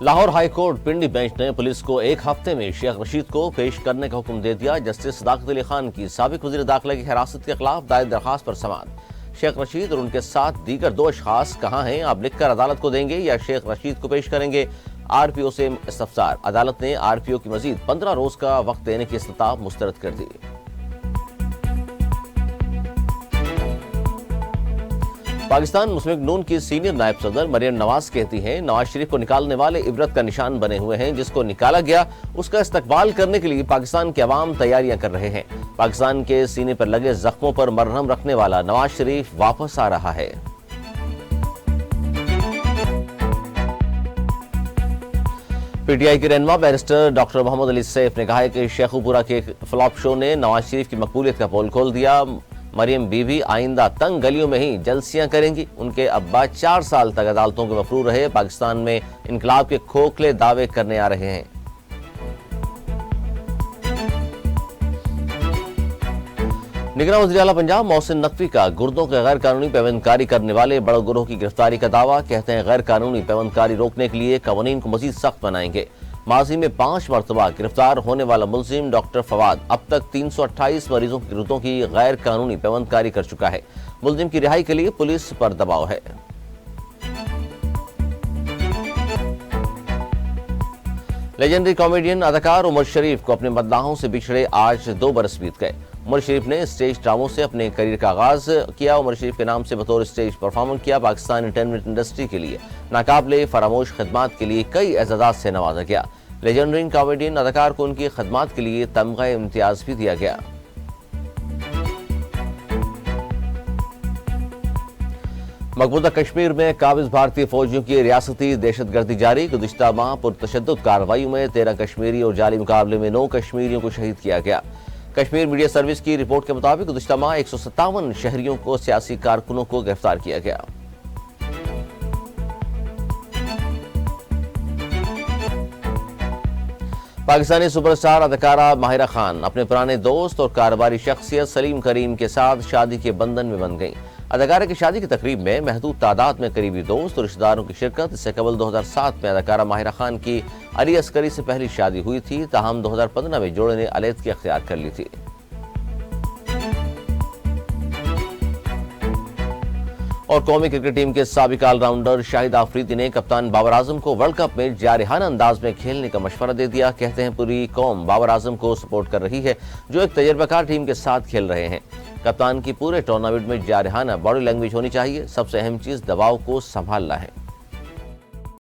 Lahore high court Pindi bench نے police کو ایک ہفتے میں شیخ رشید کو پیش کرنے کا حکم دے دیا۔ جسٹس صداقت علی خان کی سابق وزیر داخلہ کی حراست کے خلاف دائر درخواست پر سماعت۔ شیخ رشید اور ان کے ساتھ دیگر 2 اشخاص کہاں ہیں؟ آپ لکھ کر عدالت کو دیں گے یا شیخ رشید کو پیش کریں گے؟ آر پی او سے استفسار۔ عدالت نے آر پی او کی مزید 15 روز کا وقت دینے کی استطاعت مسترد کر دی۔ پاکستان مسلم لیگ نون کی سینئر نائب صدر مریم نواز کہتی ہیں نواز شریف کو نکالنے والے عبرت کا نشان بنے ہوئے ہیں۔ جس کو نکالا گیا اس کا استقبال کرنے کے لیے پاکستان کے عوام تیاریاں کر رہے ہیں۔ پاکستان کے سینے پر لگے زخموں پر مرہم رکھنے والا نواز شریف واپس آ رہا ہے۔ پی ٹی آئی کے رہنما بیرسٹر ڈاکٹر محمد علی سیف نے کہا ہے کہ شیخوپورہ کے فلاپ شو نے نواز شریف کی مقبولیت کا پول کھول دیا۔ مریم بی بی آئندہ تنگ گلیوں میں ہی جلسیاں کریں گی۔ ان کے ابا 4 سال تک عدالتوں کے مفرور رہے۔ پاکستان میں انقلاب کے کھوکھلے دعوے کرنے آ رہے ہیں۔ نگراں وزیر اعلیٰ پنجاب محسن نقوی کا گردوں کے غیر قانونی پیوند کاری کرنے والے بڑے گروہ کی گرفتاری کا دعویٰ۔ کہتے ہیں غیر قانونی پیوند کاری روکنے کے لیے قوانین کو مزید سخت بنائیں گے۔ ماضی میں 5 مرتبہ گرفتار ہونے والا ملزم ڈاکٹر فواد اب تک 328 مریضوں کی گردوں کی غیر قانونی پیوند کاری کر چکا ہے۔ ملزم کی رہائی کے لیے پولیس پر دباؤ ہے۔ لیجنڈری کامیڈین اداکار عمر شریف کو اپنے مداحوں سے بچھڑے آج 2 برس بیت گئے۔ عمر شریف نے اسٹیج ڈراموں سے اپنے کیریئر کا آغاز کیا۔ عمر شریف کے نام سے بطور اسٹیج پرفارمر کیا۔ پاکستان انٹرٹینمنٹ انڈسٹری کے لیے ناقابل فراموش خدمات کے لیے کئی اعزازات سے نوازا گیا۔ لیجنڈری کامیڈین اداکار کو ان کی خدمات کے لیے تمغہ امتیاز بھی دیا گیا۔ مقبوضہ کشمیر میں قابض بھارتی فوجیوں کی ریاستی دہشت گردی جاری۔ گزشتہ ماہ پرتشدد کارروائیوں میں 13 کشمیری اور جعلی مقابلے میں 9 کشمیریوں کو شہید کیا گیا۔ کشمیر میڈیا سروس کی رپورٹ کے مطابق گزشتہ ماہ 157 شہریوں کو سیاسی کارکنوں کو گرفتار کیا گیا۔ پاکستانی سپر اسٹار اداکارہ ماہرہ خان اپنے پرانے دوست اور کاروباری شخصیت سلیم کریم کے ساتھ شادی کے بندھن میں بندھ گئیں۔ اداکارہ کی شادی کی تقریب میں محدود تعداد میں قریبی دوست اور رشتہ داروں کی شرکت۔ اس سے قبل 2007 میں اداکارہ ماہرہ خان کی علی عسکری سے پہلی شادی ہوئی تھی، تاہم 2015 میں جوڑے نے علیحدگی اختیار کر لی تھی۔ اور قومی کرکٹ ٹیم کے سابق آل راؤنڈر شاہد آفریدی نے کپتان بابر اعظم کو ورلڈ کپ میں جارحانہ انداز میں کھیلنے کا مشورہ دے دیا۔ کہتے ہیں پوری قوم بابر اعظم کو سپورٹ کر رہی ہے جو ایک تجربہ کار ٹیم کے ساتھ کھیل رہے ہیں۔ کپتان کی پورے ٹورنامنٹ میں جارحانہ باڈی لینگویج ہونی چاہیے۔ سب سے اہم چیز دباؤ کو سنبھالنا ہے۔